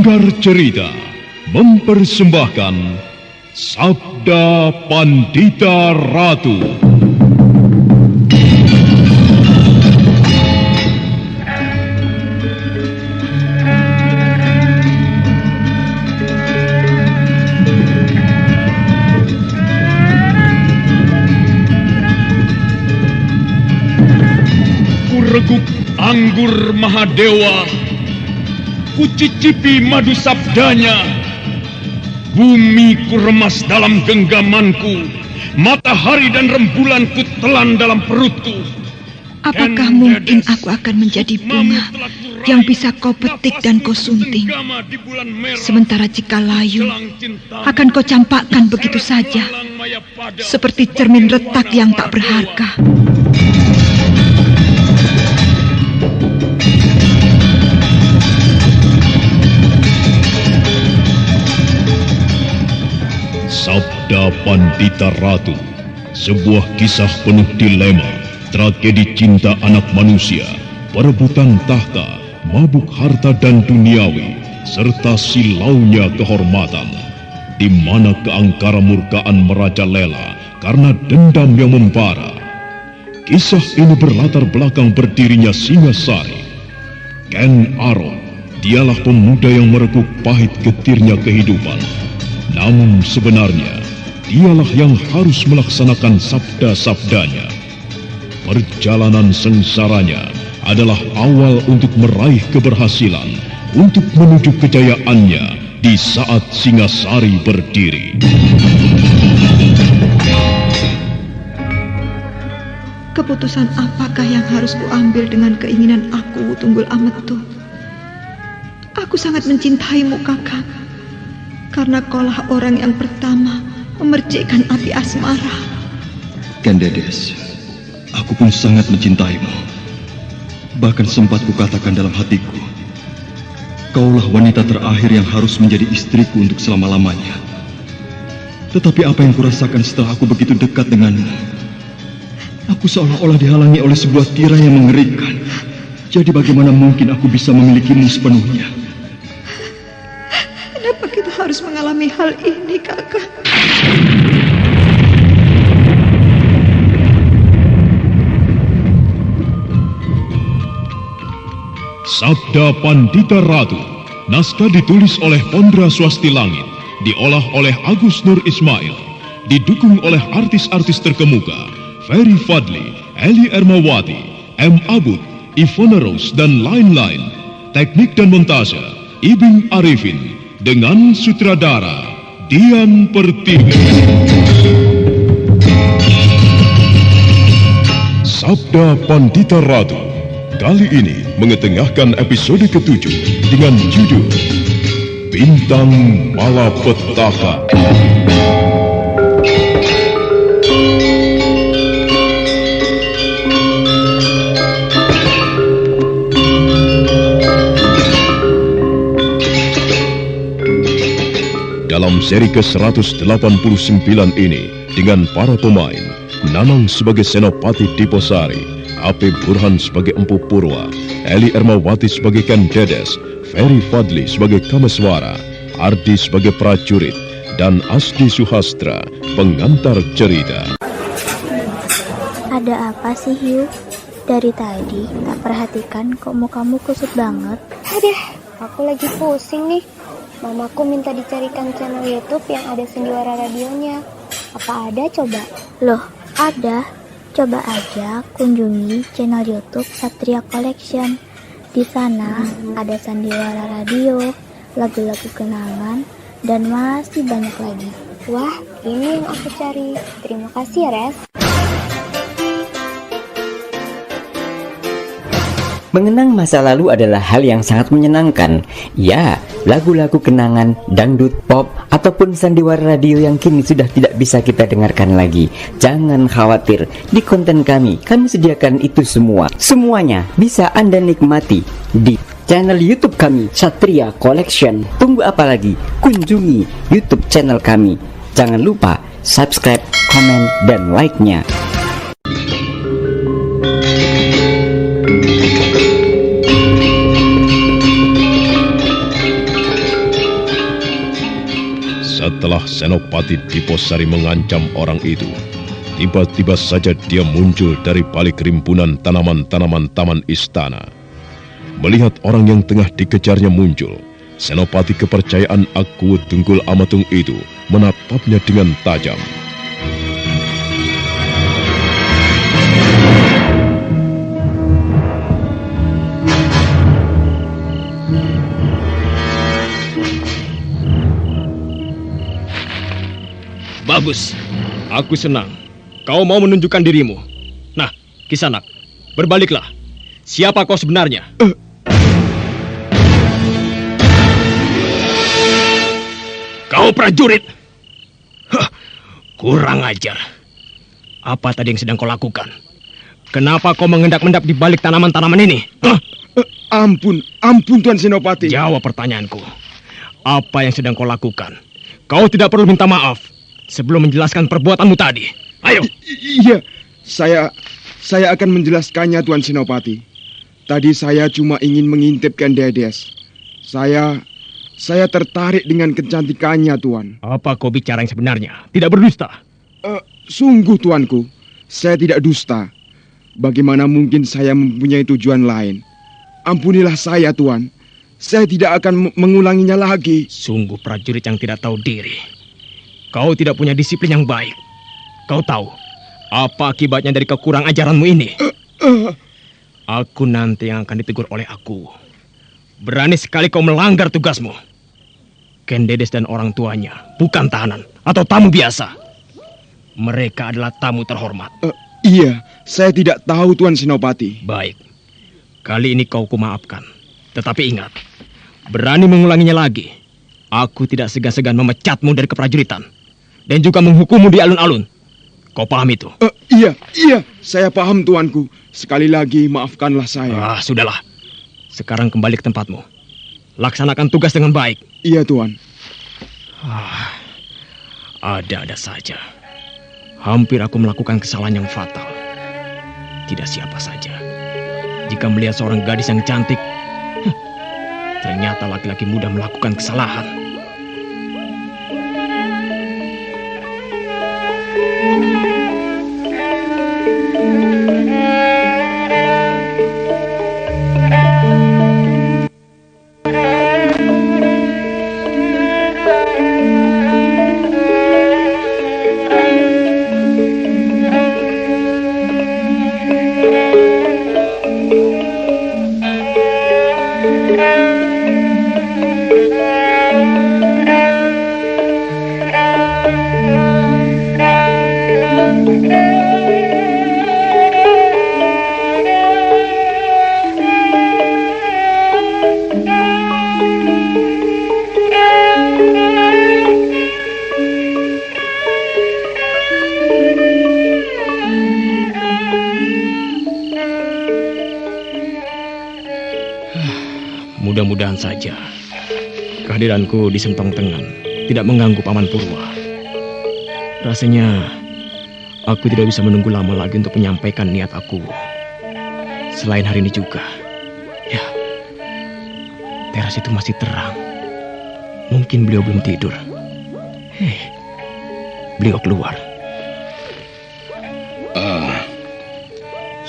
Sanggar Cerita mempersembahkan Sabda Pandita Ratu. Kureguk anggur Mahadewa, kucicipi madu sabdanya. Bumi kuremas dalam genggamanku, matahari dan rembulan kutelan dalam perutku. Apakah mungkin aku akan menjadi bunga yang bisa kau petik dan kau sunting? Sementara jika layu akan kau campakkan begitu saja, seperti cermin retak yang tak berharga. Sabda Pandita Ratu, sebuah kisah penuh dilema, tragedi cinta anak manusia, perebutan tahta, mabuk harta dan duniawi, serta silaunya kehormatan, di mana keangkara murkaan merajalela karena dendam yang membara. Kisah ini berlatar belakang berdirinya Singasari. Ken Arok, dialah pemuda yang merekuk pahit getirnya kehidupan. Namun sebenarnya, dialah yang harus melaksanakan sabda-sabdanya. Perjalanan sengsaranya adalah awal untuk meraih keberhasilan, untuk menuju kejayaannya di saat Singasari berdiri. Keputusan apakah yang harus kuambil dengan keinginan aku, Tunggul Ametu? Aku sangat mencintaimu, Kakang. Karena kaulah orang yang pertama memercikkan api asmara. Kendedes, aku pun sangat mencintaimu. Bahkan sempat kukatakan dalam hatiku, kaulah wanita terakhir yang harus menjadi istriku untuk selama-lamanya. Tetapi apa yang kurasakan setelah aku begitu dekat denganmu? Aku seolah-olah dihalangi oleh sebuah tirai yang mengerikan. Jadi bagaimana mungkin aku bisa memilikimu sepenuhnya? Kenapa kita harus mengalami hal ini, Kakak? Sabda Pandita Ratu, naskah ditulis oleh Pondra Swasti Langit, diolah oleh Agus Nur Ismail, didukung oleh artis-artis terkemuka, Ferry Fadli, Eli Ermawati, M. Abud, Ivona Rose, dan lain-lain. Teknik dan montase, Ibing Arifin, dengan sutradara Dian Pertiwi. Sabda Pandita Ratu kali ini mengetengahkan episode ke-7 dengan judul Bintang Malapetaka. Dalam seri ke-189 ini, dengan para pemain, Nanang sebagai Senopati Diposari, AP Burhan sebagai Empu Purwa, Eli Ermawati sebagai Kendedes, Ferry Fadli sebagai Kameswara, Ardi sebagai prajurit, dan Asdi Suhastra, pengantar cerita. Ada apa sih, Hiu? Dari tadi tak perhatikan kok mukamu kusut banget. Aduh, aku lagi pusing nih. Mamaku minta dicarikan channel YouTube yang ada sendiwara radionya. Apa ada coba? Loh, ada. Coba aja kunjungi channel YouTube Satria Collection. Di sana ada sandiwara radio, lagu-lagu kenangan, dan masih banyak lagi. Wah, ini yang aku cari. Terima kasih ya, Res. Mengenang masa lalu adalah hal yang sangat menyenangkan. Ya, lagu-lagu kenangan, dangdut, pop, ataupun sandiwara radio yang kini sudah tidak bisa kita dengarkan lagi. Jangan khawatir, di konten kami sediakan itu semua. Semuanya bisa Anda nikmati di channel YouTube kami, Satria Collection. Tunggu apa lagi? Kunjungi YouTube channel kami. Jangan lupa subscribe, komen, dan like-nya. Setelah Senopati Diposari mengancam orang itu, tiba-tiba saja dia muncul dari balik rimpunan tanaman-tanaman taman istana. Melihat orang yang tengah dikejarnya muncul, Senopati kepercayaan Aku Tunggul Amatung itu menatapnya dengan tajam. Bagus, aku senang. Kau mau menunjukkan dirimu. Nah, Kisanak, berbaliklah. Siapa kau sebenarnya? Kau prajurit. Hah, kurang ajar. Apa tadi yang sedang kau lakukan? Kenapa kau mengendap-endap di balik tanaman-tanaman ini? Ampun Tuan Senopati. Jawab pertanyaanku. Apa yang sedang kau lakukan? Kau tidak perlu minta maaf sebelum menjelaskan perbuatanmu tadi. Ayo. Iya, saya akan menjelaskannya, Tuan Senopati. Tadi saya cuma ingin mengintipkan Dedes. Saya tertarik dengan kecantikannya, Tuan. Apa kau bicara yang sebenarnya? Tidak berdusta. Sungguh, Tuanku. Saya tidak dusta. Bagaimana mungkin saya mempunyai tujuan lain? Ampunilah saya, Tuan. Saya tidak akan mengulanginya lagi. Sungguh prajurit yang tidak tahu diri. Kau tidak punya disiplin yang baik. Kau tahu apa akibatnya dari kekurang ajaranmu ini? Aku nanti yang akan ditegur oleh aku. Berani sekali kau melanggar tugasmu. Ken Dedes dan orang tuanya bukan tahanan atau tamu biasa. Mereka adalah tamu terhormat. Iya, saya tidak tahu, Tuan Senopati. Baik, kali ini kau kumaafkan. Tetapi ingat, berani mengulanginya lagi, aku tidak segan-segan memecatmu dari keprajuritan dan juga menghukummu di alun-alun. Kau paham itu? Iya, saya paham, Tuanku. Sekali lagi, maafkanlah saya. Sudahlah. Sekarang kembali ke tempatmu. Laksanakan tugas dengan baik. Iya, Tuan. Ada-ada saja. Hampir aku melakukan kesalahan yang fatal. Tidak siapa saja. Jika melihat seorang gadis yang cantik, ternyata laki-laki muda melakukan kesalahan. Mudah-mudahan saja kehadiranku di Sentong Tengan tidak mengganggu Paman Purwa. Rasanya aku tidak bisa menunggu lama lagi untuk menyampaikan niat aku. Selain hari ini juga, ya, teras itu masih terang. Mungkin beliau belum tidur. Beliau keluar.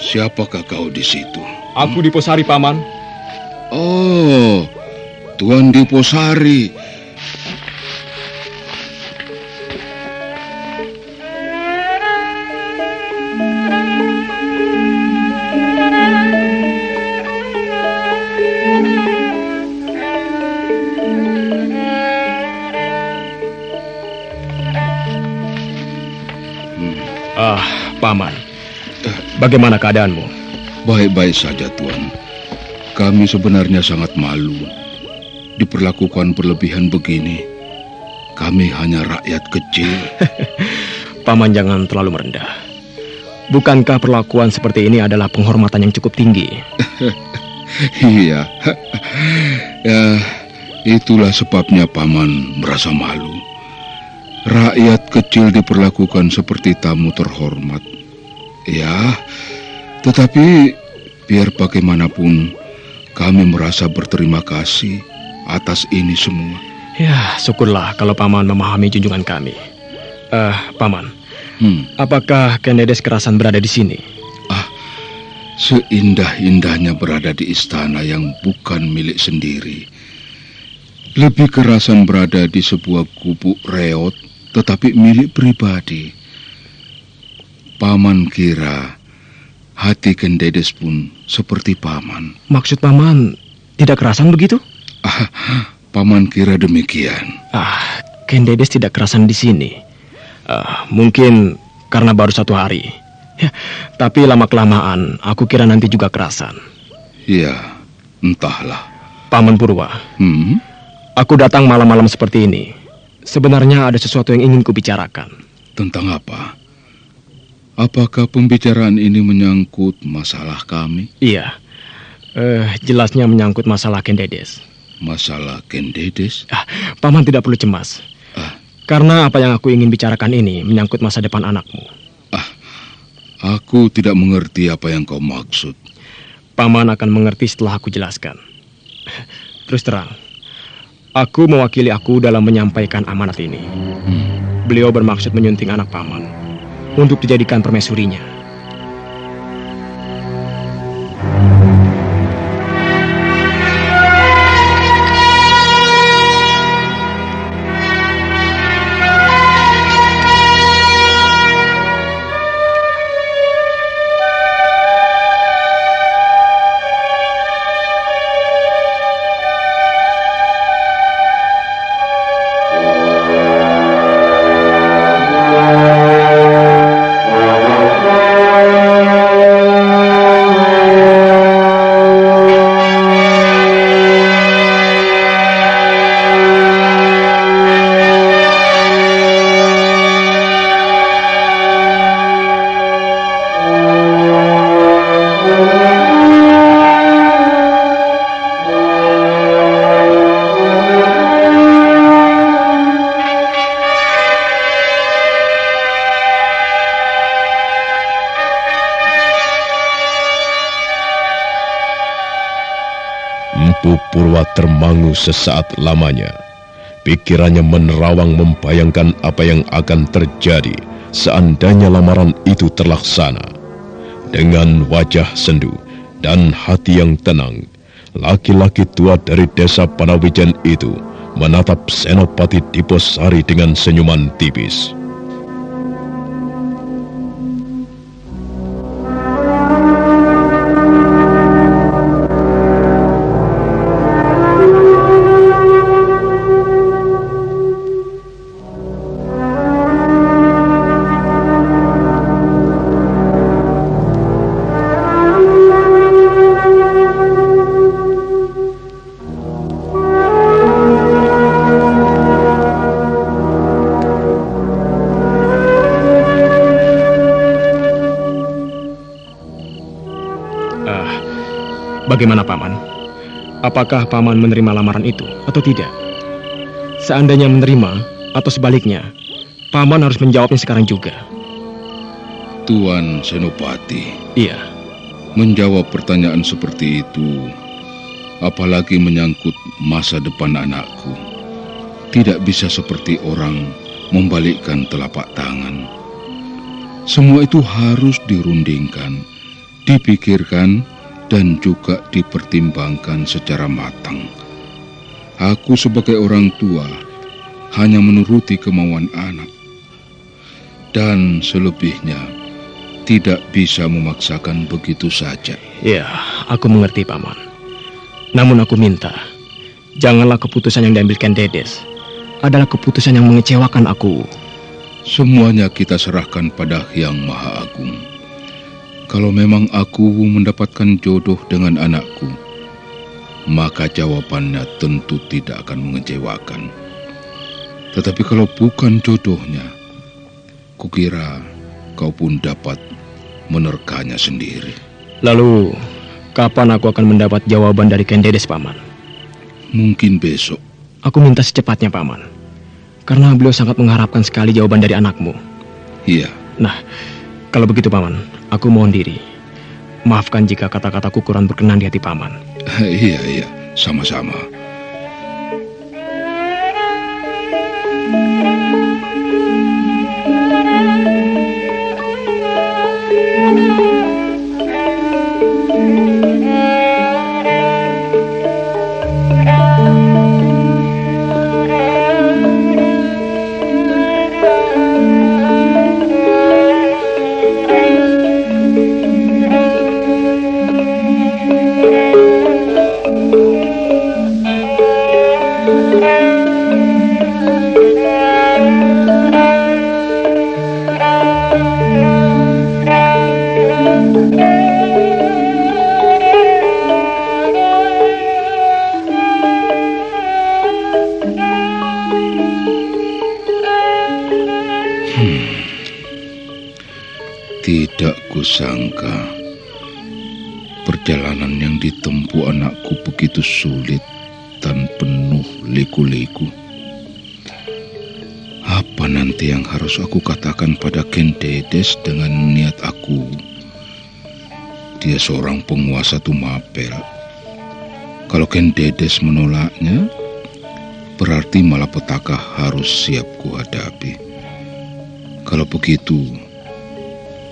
Siapakah kau di situ? Aku Diposari, Paman. Oh, Tuan Diposari. Paman. Bagaimana keadaanmu? Baik-baik saja, Tuan. Kami sebenarnya sangat malu diperlakukan berlebihan begini. Kami hanya rakyat kecil. Paman jangan terlalu merendah. Bukankah perlakuan seperti ini adalah penghormatan yang cukup tinggi? Iya. Ya, itulah sebabnya Paman merasa malu. Rakyat kecil diperlakukan seperti tamu terhormat. Ya, tetapi biar bagaimanapun kami merasa berterima kasih atas ini semua. Ya, syukurlah kalau Paman memahami junjungan kami. Paman, apakah Kendedes Kerasan berada di sini? Seindah-indahnya berada di istana yang bukan milik sendiri. Lebih Kerasan berada di sebuah gubuk reot, tetapi milik pribadi. Paman kira hati Kendedes pun seperti Paman. Maksud Paman tidak kerasan begitu? Paman kira demikian. Kendedes tidak kerasan di sini. Mungkin karena baru 1 hari. Ya, tapi lama-kelamaan aku kira nanti juga kerasan. Ya, entahlah. Paman Purwa, aku datang malam-malam seperti ini. Sebenarnya ada sesuatu yang ingin kubicarakan. Tentang apa? Apakah pembicaraan ini menyangkut masalah kami? Iya, jelasnya menyangkut masalah Kendedes. Masalah Kendedes? Paman tidak perlu cemas. Karena apa yang aku ingin bicarakan ini menyangkut masa depan anakmu. Aku tidak mengerti apa yang kau maksud. Paman akan mengerti setelah aku jelaskan. Terus terang, aku mewakili aku dalam menyampaikan amanat ini. Beliau bermaksud menyunting anak Paman untuk dijadikan permaisurinya. Purwa termangu sesaat lamanya. Pikirannya menerawang membayangkan apa yang akan terjadi seandainya lamaran itu terlaksana. Dengan wajah sendu dan hati yang tenang, laki-laki tua dari desa Panawijen itu menatap Senopati Diposari dengan senyuman tipis. Bagaimana Paman? Apakah Paman menerima lamaran itu atau tidak? Seandainya menerima atau sebaliknya, Paman harus menjawabnya sekarang juga. Tuan Senopati. Iya. Menjawab pertanyaan seperti itu, apalagi menyangkut masa depan anakku, tidak bisa seperti orang membalikkan telapak tangan. Semua itu harus dirundingkan, dipikirkan, dan juga dipertimbangkan secara matang. Aku sebagai orang tua hanya menuruti kemauan anak, dan selebihnya tidak bisa memaksakan begitu saja. Ya, aku mengerti Paman. Namun aku minta, janganlah keputusan yang diambilkan Dedes adalah keputusan yang mengecewakan aku. Semuanya kita serahkan pada Hyang Maha Agung. Kalau memang aku mendapatkan jodoh dengan anakku, maka jawabannya tentu tidak akan mengecewakan. Tetapi kalau bukan jodohnya, kukira kau pun dapat menerkanya sendiri. Lalu, kapan aku akan mendapat jawaban dari Kendedes, Paman? Mungkin besok. Aku minta secepatnya, Paman. Karena beliau sangat mengharapkan sekali jawaban dari anakmu. Iya. Nah, kalau begitu Paman, aku mohon diri. Maafkan jika kata-kataku kurang berkenan di hati Paman. Iya, sama-sama. Tidak kusangka perjalanan yang ditempuh anakku begitu sulit dan penuh liku-liku. Apa nanti yang harus aku katakan pada Ken Dedes dengan niat aku? Dia seorang penguasa Tumapel. Kalau Ken Dedes menolaknya, berarti malapetaka harus siap kuhadapi. Kalau begitu,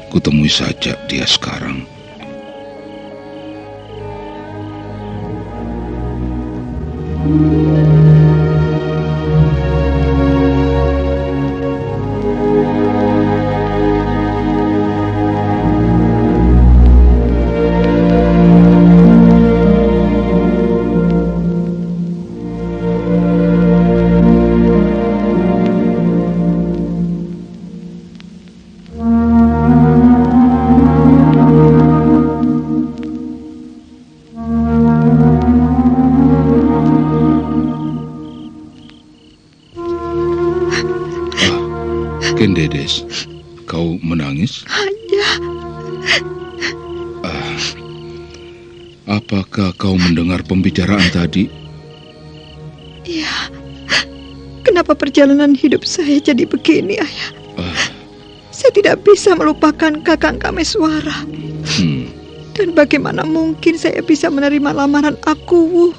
kutemui saja dia sekarang. Ken Dedes, kau menangis? Ayah. Apakah kau mendengar pembicaraan tadi? Iya. Kenapa perjalanan hidup saya jadi begini, Ayah? Saya tidak bisa melupakan Kakang Kameswara. Dan bagaimana mungkin saya bisa menerima lamaran aku?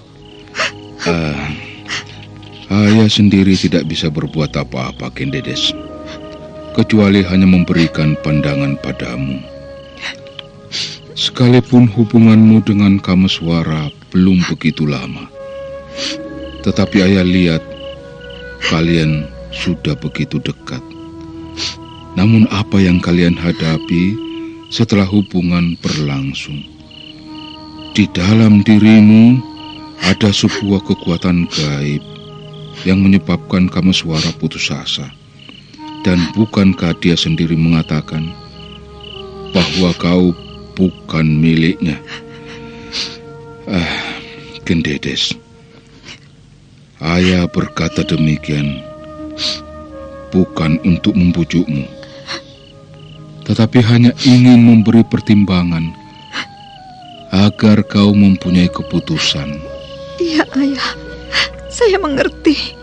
Ayah sendiri tidak bisa berbuat apa-apa, Ken Dedes, kecuali hanya memberikan pandangan padamu. Sekalipun hubunganmu dengan Kameswara belum begitu lama, tetapi ayah lihat kalian sudah begitu dekat. Namun apa yang kalian hadapi setelah hubungan berlangsung? Di dalam dirimu ada sebuah kekuatan gaib yang menyebabkan Kameswara putus asa. Dan bukankah dia sendiri mengatakan bahwa kau bukan miliknya? Ken Dedes, ayah berkata demikian bukan untuk membujukmu, tetapi hanya ingin memberi pertimbangan agar kau mempunyai keputusan. Iya, Ayah. Saya mengerti.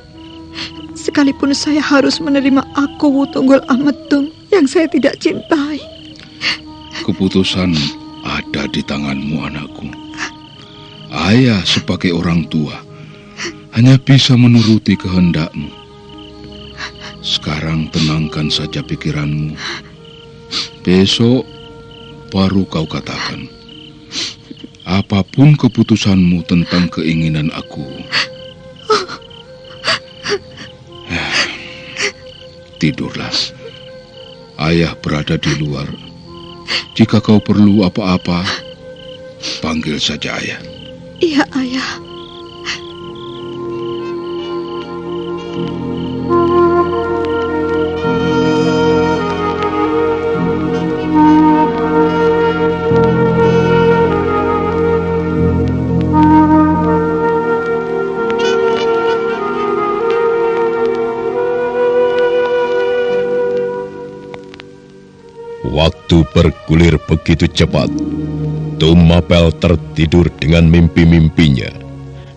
Sekalipun saya harus menerima Aku Tunggul Ametung yang saya tidak cintai. Keputusan ada di tanganmu, anakku. Ayah sebagai orang tua hanya bisa menuruti kehendakmu. Sekarang tenangkan saja pikiranmu. Besok baru kau katakan. Apapun keputusanmu tentang keinginan aku. Tidurlah. Ayah berada di luar. Jika kau perlu apa-apa, panggil saja ayah. Iya, Ayah. Waktu bergulir begitu cepat. Tumapel tertidur dengan mimpi-mimpinya.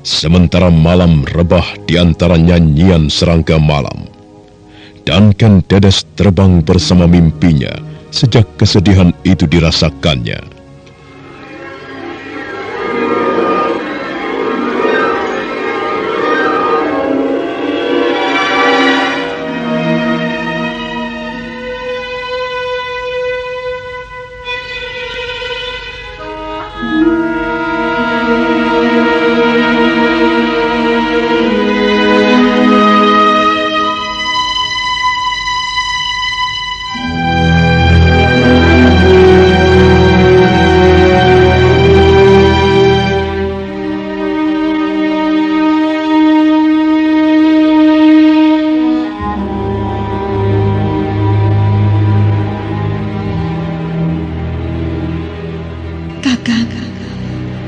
Sementara malam rebah di antara nyanyian serangga malam. Dan Ken Dedes terbang bersama mimpinya sejak kesedihan itu dirasakannya.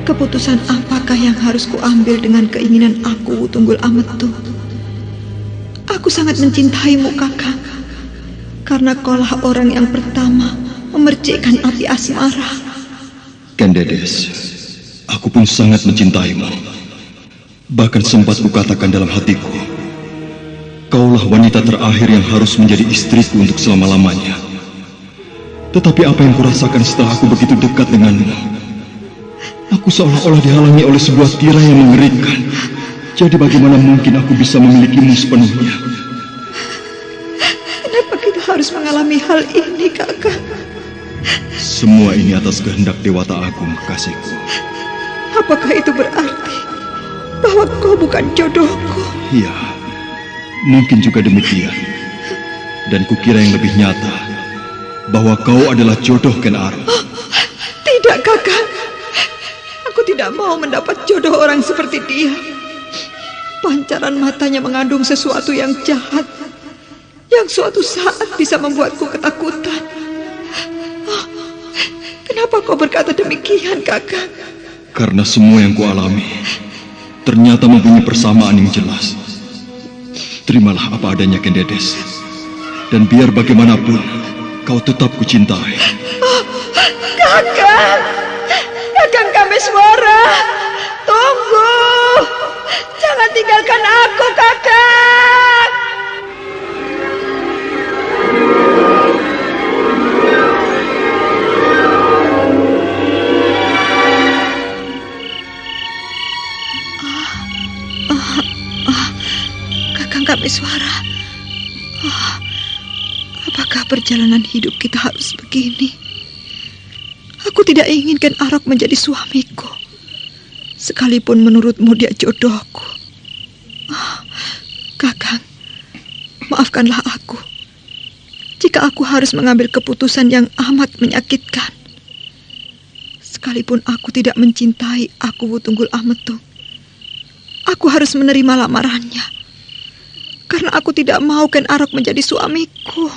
Keputusan apakah yang harus kuambil dengan keinginan Aku Tunggul Ametung? Aku sangat mencintaimu, Kakang. Karena kaulah orang yang pertama memercikkan api asmara. Kendedes, aku pun sangat mencintaimu. Bahkan sempat kukatakan dalam hatiku, kaulah wanita terakhir yang harus menjadi istriku untuk selama-lamanya. Tetapi apa yang kurasakan setelah aku begitu dekat denganmu? Aku seolah-olah dihalangi oleh sebuah tirai yang mengerikan. Jadi bagaimana mungkin aku bisa memilikimu sepenuhnya? Kenapa kita harus mengalami hal ini, Kakak? Semua ini atas kehendak Dewata Agung, kekasihku. Apakah itu berarti bahwa kau bukan jodohku? Iya, mungkin juga demikian. Dan kukira yang lebih nyata, bahwa kau adalah jodoh Ken Arok. Oh, tidak, Kakak. Aku tidak mau mendapat jodoh orang seperti dia. Pancaran matanya mengandung sesuatu yang jahat, yang suatu saat bisa membuatku ketakutan. Oh, kenapa kau berkata demikian, Kakak? Karena semua yang kualami ternyata mempunyai persamaan yang jelas. Terimalah apa adanya, Kendedes. Dan biar bagaimanapun, kau tetap kucintai. Oh, Kakak! Kakang Kameswara! Tunggu! Jangan tinggalkan aku, Kakak! Kakang Kameswara. Apakah perjalanan hidup kita harus begini? Aku tidak inginkan Arok menjadi suamiku. Sekalipun menurutmu dia jodohku. Kakang, maafkanlah aku jika aku harus mengambil keputusan yang amat menyakitkan. Sekalipun aku tidak mencintai Aku Wutunggul Ametung, aku harus menerima lamarannya. Karena aku tidak mau Ken Arok menjadi suamiku.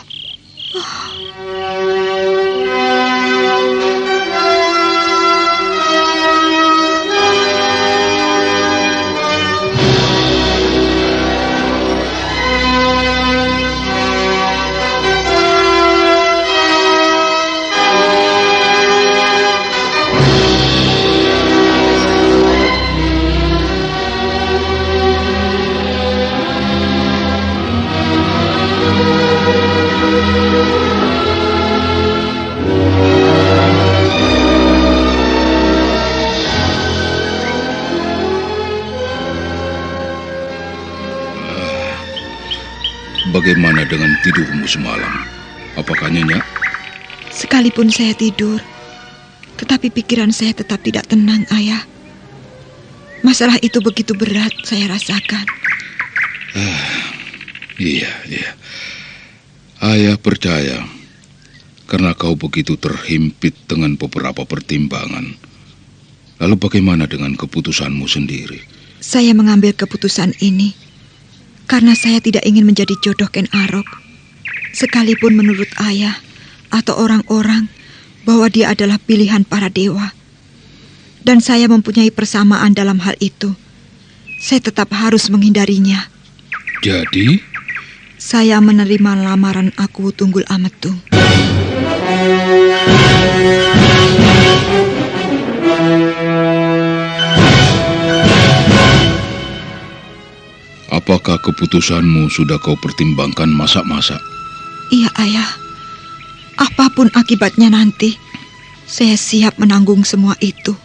Bagaimana dengan tidurmu semalam? Apakah nyenyak? Sekalipun saya tidur, tetapi pikiran saya tetap tidak tenang, Ayah. Masalah itu begitu berat saya rasakan. Iya. Ayah percaya, karena kau begitu terhimpit dengan beberapa pertimbangan. Lalu bagaimana dengan keputusanmu sendiri? Saya mengambil keputusan ini karena saya tidak ingin menjadi jodoh Ken Arok. Sekalipun menurut Ayah atau orang-orang bahwa dia adalah pilihan para dewa. Dan saya mempunyai persamaan dalam hal itu. Saya tetap harus menghindarinya. Jadi? Saya menerima lamaran Aku Wutunggul Ametung. Apakah keputusanmu sudah kau pertimbangkan masak-masak? Iya, Ayah. Apapun akibatnya nanti, saya siap menanggung semua itu.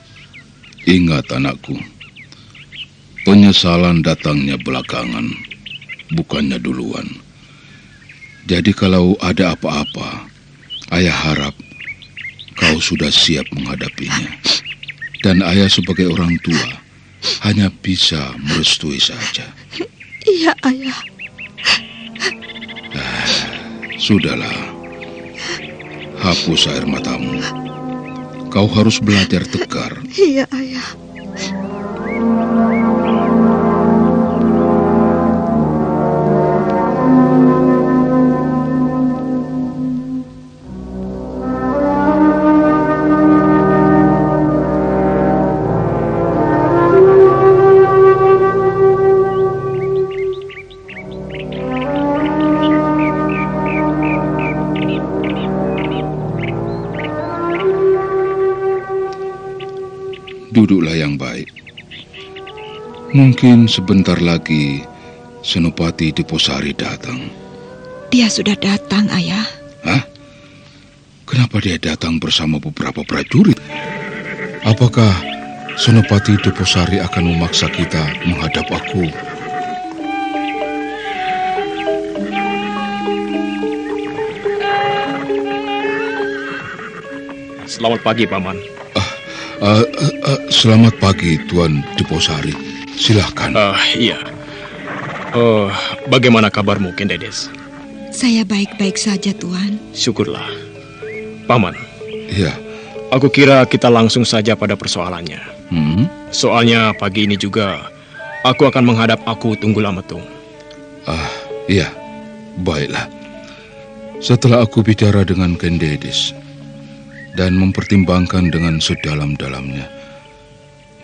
Ingat anakku, penyesalan datangnya belakangan, bukannya duluan. Jadi kalau ada apa-apa, Ayah harap kau sudah siap menghadapinya. Dan Ayah sebagai orang tua hanya bisa merestui saja. Iya, Ayah. Sudahlah, hapus air matamu. Kau harus belajar tegar. Iya, Ayah. Duduklah yang baik. Mungkin sebentar lagi Senopati Deposari datang. Dia sudah datang, Ayah. Hah? Kenapa dia datang bersama beberapa prajurit? Apakah Senopati Deposari akan memaksa kita menghadap aku? Selamat pagi, Paman. Selamat pagi, Tuan Deposari. Silahkan. Iya. Bagaimana kabarmu, Kendedes? Saya baik-baik saja, Tuan. Syukurlah. Paman. Iya. Aku kira kita langsung saja pada persoalannya. Soalnya pagi ini juga aku akan menghadap Aku Tunggul Ametung. Iya. Baiklah. Setelah aku bicara dengan Kendedes dan mempertimbangkan dengan sedalam-dalamnya,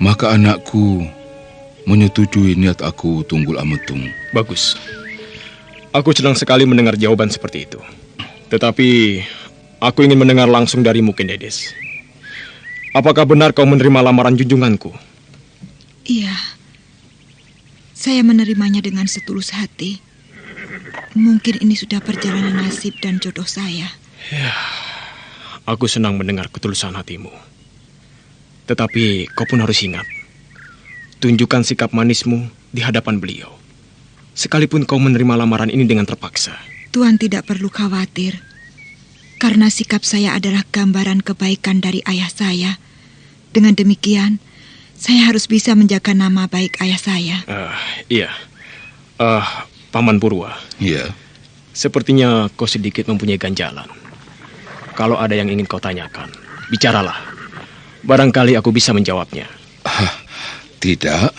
maka anakku menyetujui niat Aku Tunggul Ametung. Bagus. Aku senang sekali mendengar jawaban seperti itu. Tetapi aku ingin mendengar langsung darimu, Kendedes. Apakah benar kau menerima lamaran junjunganku? Iya. Saya menerimanya dengan setulus hati. Mungkin ini sudah perjalanan nasib dan jodoh saya. Ya, aku senang mendengar ketulusan hatimu. Tetapi kau pun harus ingat, tunjukkan sikap manismu di hadapan beliau. Sekalipun kau menerima lamaran ini dengan terpaksa. Tuan tidak perlu khawatir. Karena sikap saya adalah gambaran kebaikan dari ayah saya. Dengan demikian, saya harus bisa menjaga nama baik ayah saya. Iya. Paman Purwa. Iya. Sepertinya kau sedikit mempunyai ganjalan. Kalau ada yang ingin kau tanyakan, bicaralah. Barangkali aku bisa menjawabnya. Tidak.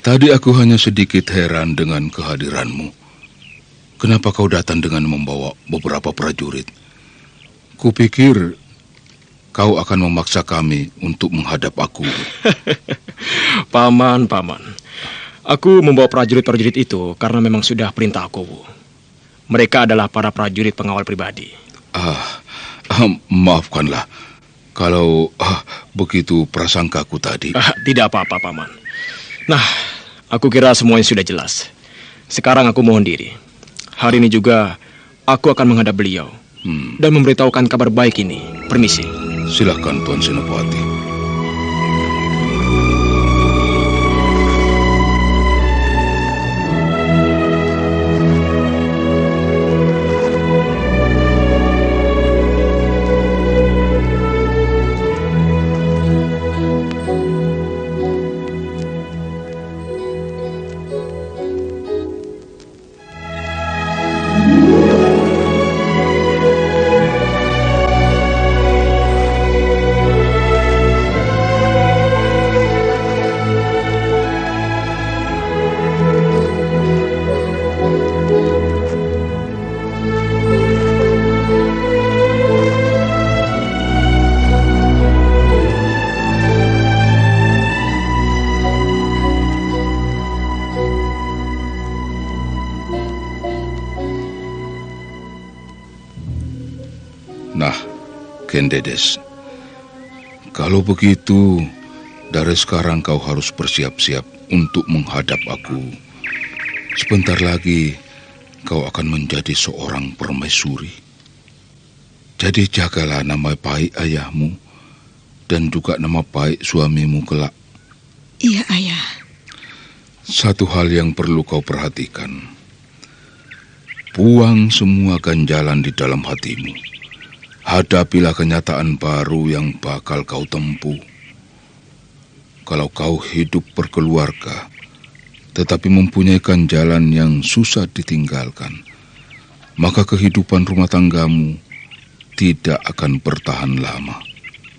Tadi aku hanya sedikit heran dengan kehadiranmu. Kenapa kau datang dengan membawa beberapa prajurit? Kupikir kau akan memaksa kami untuk menghadap aku. Paman. Aku membawa prajurit-prajurit itu karena memang sudah perintah aku. Mereka adalah para prajurit pengawal pribadi. Maafkanlah kalau begitu prasangkaku tadi. Tidak apa-apa, Paman. Nah, aku kira semuanya sudah jelas. Sekarang aku mohon diri. Hari ini juga aku akan menghadap beliau dan memberitahukan kabar baik ini. Permisi. Silakan, Tuan Senopati. Nah, Kendedes, kalau begitu, dari sekarang kau harus bersiap-siap untuk menghadap aku. Sebentar lagi, kau akan menjadi seorang permaisuri. Jadi jagalah nama baik ayahmu dan juga nama baik suamimu kelak. Iya, Ayah. Satu hal yang perlu kau perhatikan. Buang semua ganjalan di dalam hatimu. Hadapilah kenyataan baru yang bakal kau tempuh. Kalau kau hidup berkeluarga, tetapi mempunyai ganjalan yang susah ditinggalkan, maka kehidupan rumah tanggamu tidak akan bertahan lama.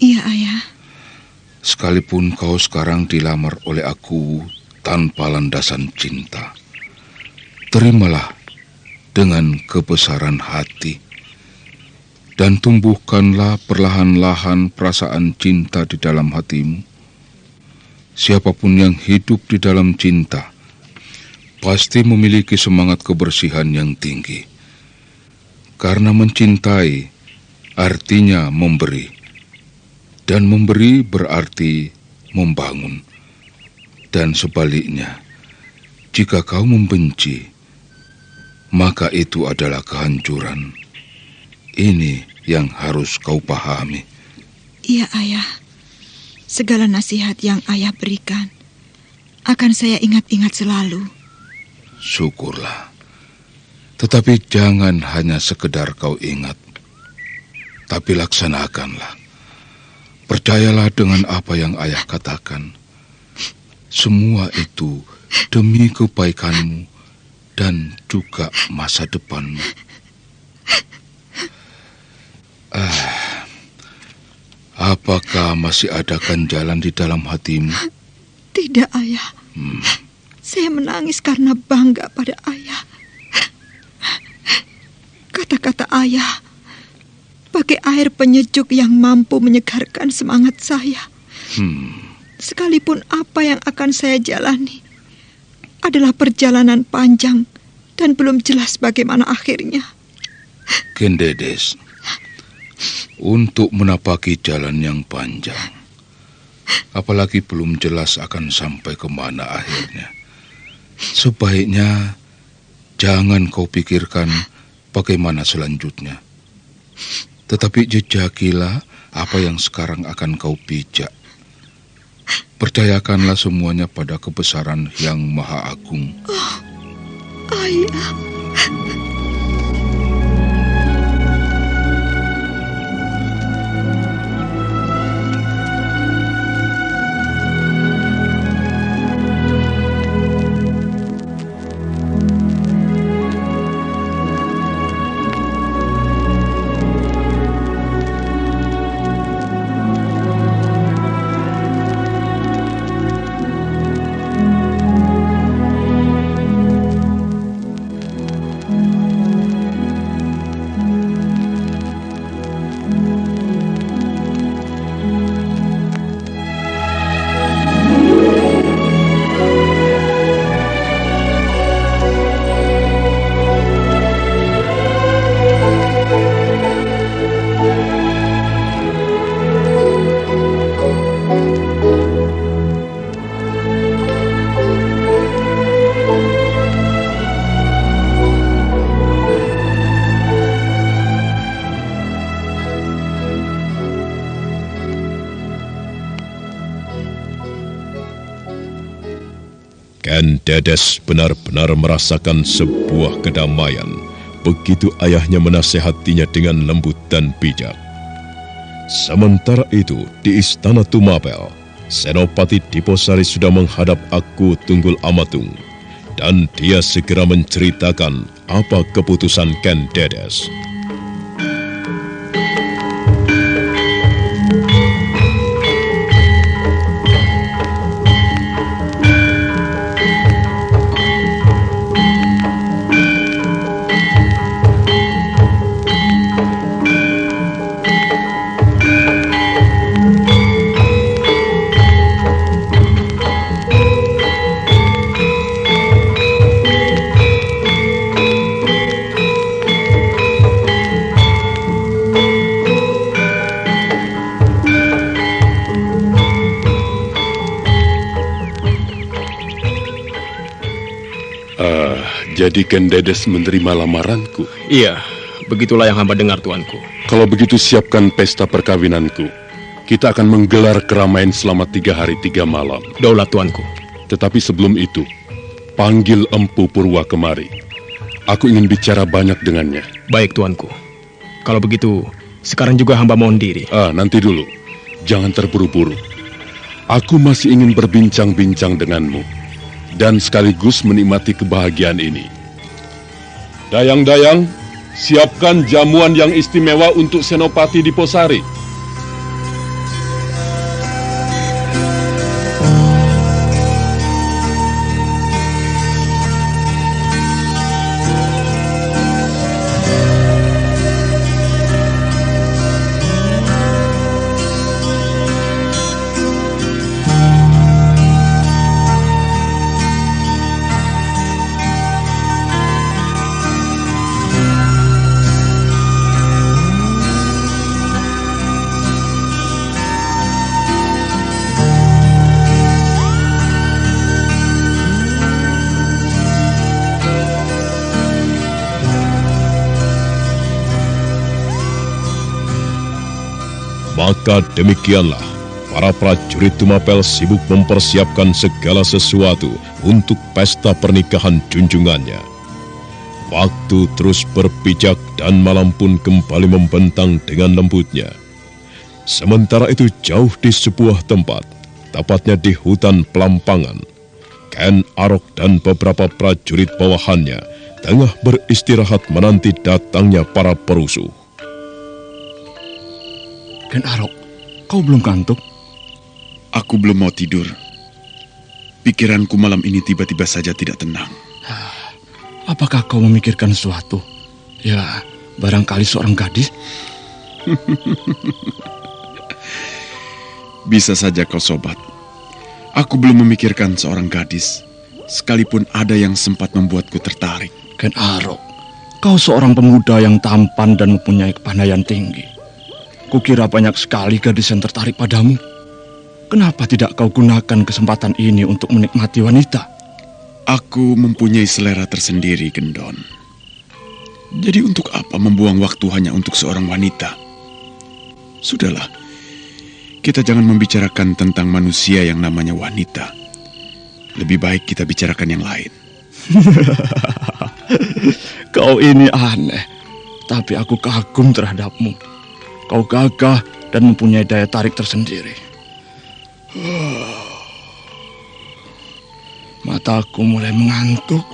Iya, Ayah. Sekalipun kau sekarang dilamar oleh aku tanpa landasan cinta, terimalah dengan kebesaran hati. Dan tumbuhkanlah perlahan-lahan perasaan cinta di dalam hatimu. Siapapun yang hidup di dalam cinta pasti memiliki semangat kebersihan yang tinggi. Karena mencintai artinya memberi. Dan memberi berarti membangun. Dan sebaliknya, jika kau membenci, maka itu adalah kehancuran. Ini yang harus kau pahami. Iya, Ayah. Segala nasihat yang Ayah berikan akan saya ingat-ingat selalu. Syukurlah. Tetapi jangan hanya sekedar kau ingat, tapi laksanakanlah. Percayalah dengan apa yang Ayah katakan. Semua itu demi kebaikanmu dan juga masa depanmu. Apakah masih ada ganjalan di dalam hatimu? Tidak, Ayah. Saya menangis karena bangga pada Ayah. Kata-kata Ayah pakai air penyejuk yang mampu menyegarkan semangat saya. Sekalipun apa yang akan saya jalani adalah perjalanan panjang dan belum jelas bagaimana akhirnya. Kendedes, untuk menapaki jalan yang panjang, apalagi belum jelas akan sampai kemana akhirnya, sebaiknya jangan kau pikirkan bagaimana selanjutnya. Tetapi jejakilah apa yang sekarang akan kau pijak. Percayakanlah semuanya pada kebesaran yang Maha Agung. Oh, Ayah. Ken Dedes benar-benar merasakan sebuah kedamaian begitu ayahnya menasehatinya dengan lembut dan bijak. Sementara itu, di Istana Tumapel, Senopati Diposari sudah menghadap Aku Tunggul Amatung, dan dia segera menceritakan apa keputusan Ken Dedes. Jadi Ken Dedes menerima lamaranku? Iya, begitulah yang hamba dengar, tuanku. Kalau begitu siapkan pesta perkawinanku. Kita akan menggelar keramaian selama 3 hari 3 malam. Daulat, tuanku. Tetapi sebelum itu, panggil Empu Purwa kemari. Aku ingin bicara banyak dengannya. Baik, tuanku. Kalau begitu, sekarang juga hamba mohon diri. Nanti dulu. Jangan terburu-buru. Aku masih ingin berbincang-bincang denganmu dan sekaligus menikmati kebahagiaan ini. Dayang-dayang, siapkan jamuan yang istimewa untuk Senopati Diposari. Maka demikianlah, para prajurit Tumapel sibuk mempersiapkan segala sesuatu untuk pesta pernikahan junjungannya. Waktu terus berpijak dan malam pun kembali membentang dengan lembutnya. Sementara itu jauh di sebuah tempat, tepatnya di hutan Pelampangan, Ken Arok dan beberapa prajurit bawahannya tengah beristirahat menanti datangnya para perusuh. Ken Arok, kau belum kantuk? Aku belum mau tidur. Pikiranku malam ini tiba-tiba saja tidak tenang. Apakah kau memikirkan sesuatu? Ya, barangkali seorang gadis? Bisa saja kau sobat. Aku belum memikirkan seorang gadis, sekalipun ada yang sempat membuatku tertarik. Ken Arok, kau seorang pemuda yang tampan dan mempunyai kepandaian tinggi. Kukira banyak sekali gadis yang tertarik padamu. Kenapa tidak kau gunakan kesempatan ini untuk menikmati wanita? Aku mempunyai selera tersendiri, Gendon. Jadi untuk apa membuang waktu hanya untuk seorang wanita? Sudahlah, kita jangan membicarakan tentang manusia yang namanya wanita. Lebih baik kita bicarakan yang lain. Kau ini aneh, tapi aku kagum terhadapmu. Kau gagah dan mempunyai daya tarik tersendiri. Mataku mulai mengantuk.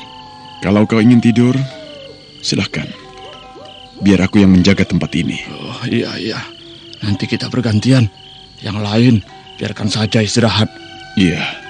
Kalau kau ingin tidur, silahkan. Biar aku yang menjaga tempat ini. Oh, iya. Nanti kita bergantian. Yang lain, biarkan saja istirahat. Iya.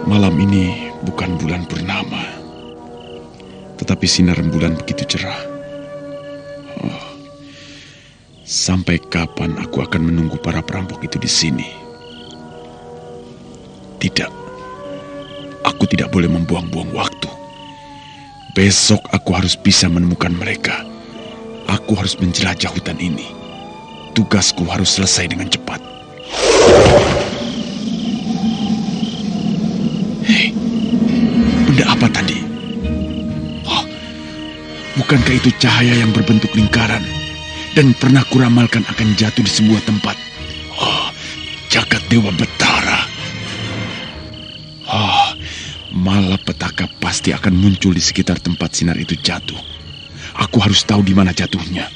Malam ini bukan bulan purnama, tetapi sinar rembulan begitu cerah. Oh, sampai kapan aku akan menunggu para perampok itu di sini? Tidak, aku tidak boleh membuang-buang waktu. Besok aku harus bisa menemukan mereka. Aku harus menjelajah hutan ini. Tugasku harus selesai dengan cepat. Hei, benda apa tadi? Oh, bukankah itu cahaya yang berbentuk lingkaran dan pernah kuramalkan akan jatuh di sebuah tempat? Oh, jagat Dewa Betara. Oh, malapetaka pasti akan muncul di sekitar tempat sinar itu jatuh. Aku harus tahu di mana jatuhnya.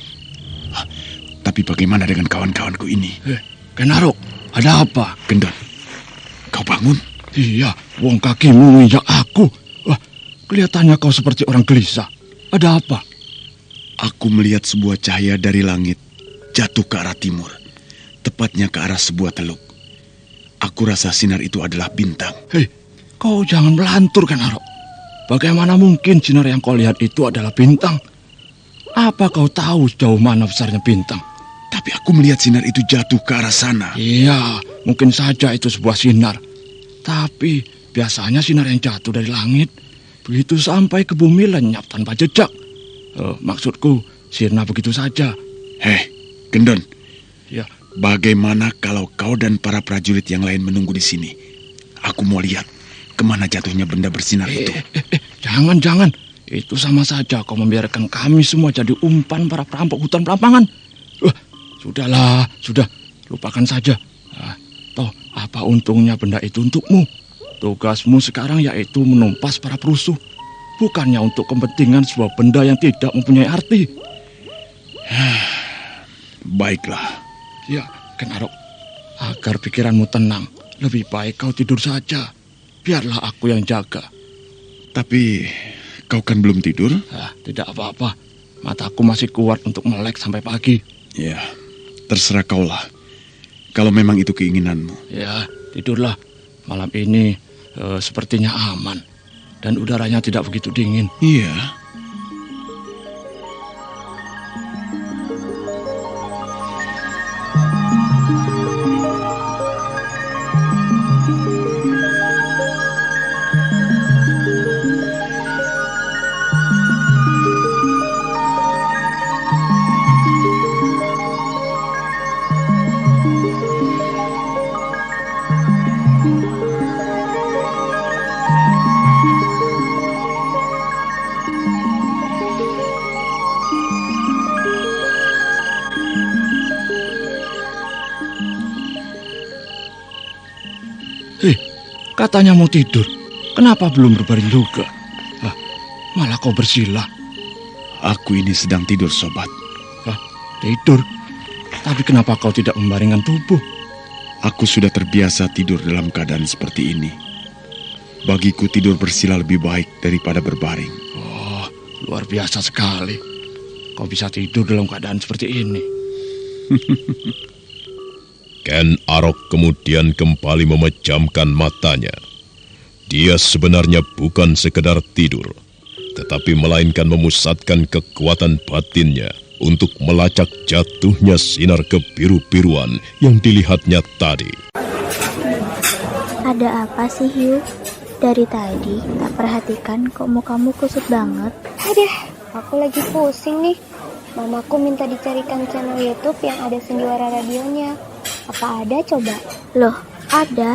Tapi bagaimana dengan kawan-kawanku ini? Ken Arok, ada apa? Gendon, kau bangun? Iya, wong kakimu menginjak aku. Wah, kelihatannya kau seperti orang gelisah. Ada apa? Aku melihat sebuah cahaya dari langit jatuh ke arah timur, tepatnya ke arah sebuah teluk. Aku rasa sinar itu adalah bintang. Hei, kau jangan melantur, Ken Arok. Bagaimana mungkin sinar yang kau lihat itu adalah bintang? Apa kau tahu sejauh mana besarnya bintang? Tapi aku melihat sinar itu jatuh ke arah sana. Iya, mungkin saja itu sebuah sinar. Tapi biasanya sinar yang jatuh dari langit begitu sampai ke bumi lenyap tanpa jejak. Maksudku, sirna begitu saja. Hei, Gendon. Ya. Bagaimana kalau kau dan para prajurit yang lain menunggu di sini? Aku mau lihat kemana jatuhnya benda bersinar itu. Jangan. Itu sama saja kau membiarkan kami semua jadi umpan para perampok hutan Pelampangan. Sudahlah, lupakan saja. Toh, apa untungnya benda itu untukmu? Tugasmu sekarang yaitu menumpas para perusuh, bukannya untuk kepentingan sebuah benda yang tidak mempunyai arti. Baiklah. Ya, Ken Arok, agar pikiranmu tenang, lebih baik kau tidur saja. Biarlah aku yang jaga. Tapi Kau kan belum tidur? Tidak apa-apa. Mataku masih kuat untuk melek sampai pagi. Ya, terserah kaulah. Kalau memang itu keinginanmu. Ya, tidurlah. Malam ini sepertinya aman. Dan udaranya tidak begitu dingin. Iya. Katanya mau tidur. Kenapa belum berbaring juga? Malah kau bersila. Aku ini sedang tidur, sobat. Tidur? Tapi kenapa kau tidak membaringkan tubuh? Aku sudah terbiasa tidur dalam keadaan seperti ini. Bagiku tidur bersila lebih baik daripada berbaring. Oh, luar biasa sekali. Kau bisa tidur dalam keadaan seperti ini. Ken Arok kemudian kembali memejamkan matanya. Dia sebenarnya bukan sekedar tidur, tetapi melainkan memusatkan kekuatan batinnya untuk melacak jatuhnya sinar kebiru-biruan yang dilihatnya tadi. Ada apa sih, Hugh? Dari tadi tak perhatikan kok mukamu kusut banget. Aduh, aku lagi pusing nih. Mamaku minta dicarikan channel YouTube yang ada sendiwara radionya. Apa ada coba? Loh, ada.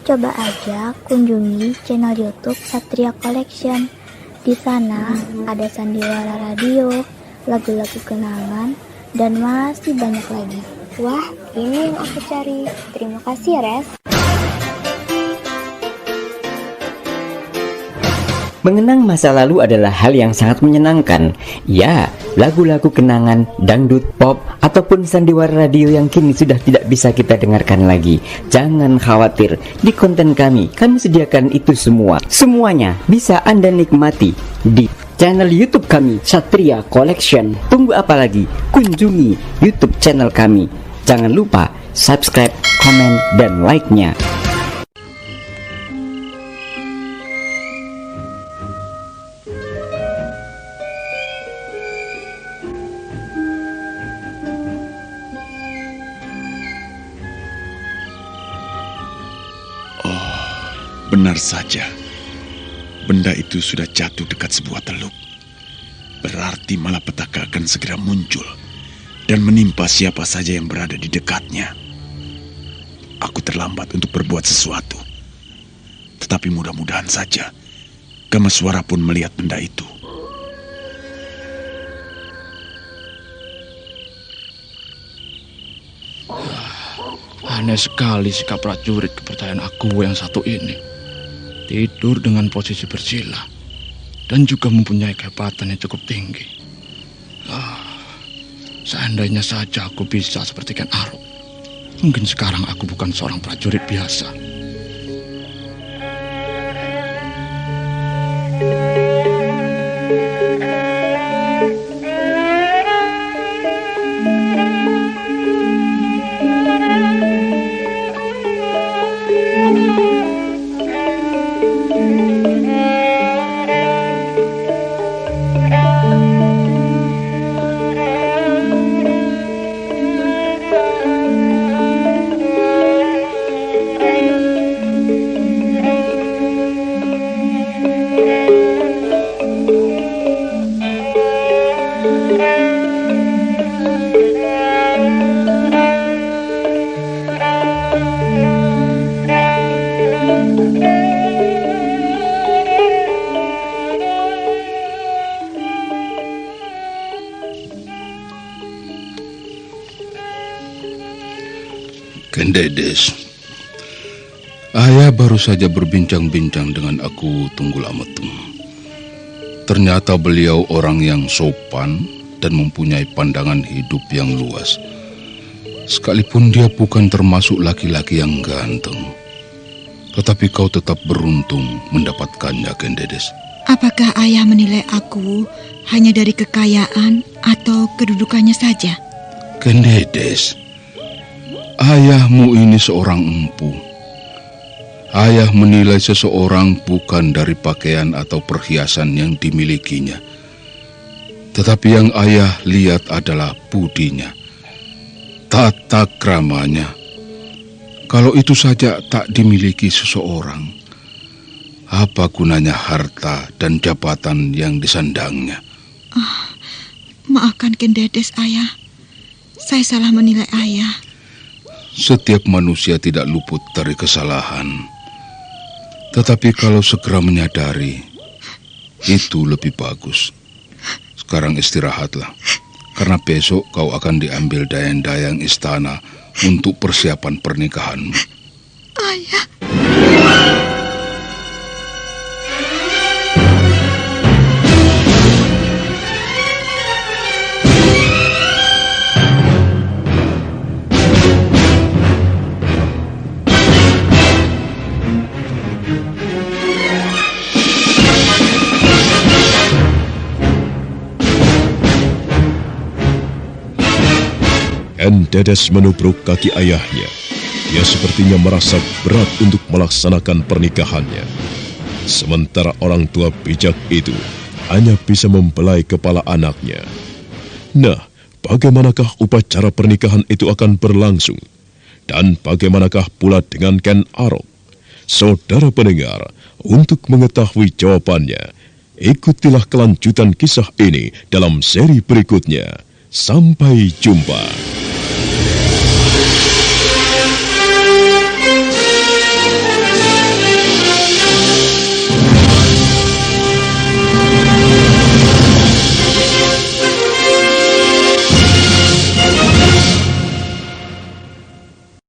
Coba aja kunjungi channel YouTube Satria Collection. Di sana ada sandiwara radio, lagu-lagu kenangan, dan masih banyak lagi. Wah, ini yang aku cari. Terima kasih ya, Res. Mengenang masa lalu adalah hal yang sangat menyenangkan. Ya, lagu-lagu kenangan, dangdut, pop, ataupun sandiwara radio yang kini sudah tidak bisa kita dengarkan lagi. Jangan khawatir, di konten kami sediakan itu semua. Semuanya bisa Anda nikmati di channel YouTube kami, Satria Collection. Tunggu apa lagi? Kunjungi YouTube channel kami. Jangan lupa subscribe, komen, dan like-nya. Benar saja, benda itu sudah jatuh dekat sebuah teluk. Berarti malapetaka akan segera muncul dan menimpa siapa saja yang berada di dekatnya. Aku terlambat untuk berbuat sesuatu. Tetapi mudah-mudahan saja Kamaswara pun melihat benda itu. Aneh sekali sikap prajurit kepercayaan aku yang satu ini. Tidur dengan posisi bersila dan juga mempunyai kehebatan yang cukup tinggi. Seandainya saja aku bisa seperti Ken Arok, mungkin sekarang aku bukan seorang prajurit biasa. Ken Dedes, ayah baru saja berbincang-bincang dengan aku Tunggul Ametung. Ternyata beliau orang yang sopan dan mempunyai pandangan hidup yang luas. Sekalipun dia bukan termasuk laki-laki yang ganteng, tetapi kau tetap beruntung mendapatkannya, Ken Dedes. Apakah ayah menilai aku hanya dari kekayaan atau kedudukannya saja? Ken Dedes, ayahmu ini seorang empu. Ayah menilai seseorang bukan dari pakaian atau perhiasan yang dimilikinya. Tetapi yang ayah lihat adalah budinya, tata kramanya. Kalau itu saja tak dimiliki seseorang, apa gunanya harta dan jabatan yang disandangnya? Maafkan Ken Dedes, ayah. Saya salah menilai ayah. Setiap manusia tidak luput dari kesalahan. Tetapi kalau segera menyadari, itu lebih bagus. Sekarang istirahatlah, karena besok kau akan diambil dayang-dayang istana untuk persiapan pernikahanmu. Ayah. Ken Dedes menubruk kaki ayahnya. Dia sepertinya merasa berat untuk melaksanakan pernikahannya. Sementara orang tua bijak itu hanya bisa membelai kepala anaknya. Nah, bagaimanakah upacara pernikahan itu akan berlangsung? Dan bagaimanakah pula dengan Ken Arok? Saudara pendengar, untuk mengetahui jawabannya, ikutilah kelanjutan kisah ini dalam seri berikutnya. Sampai jumpa.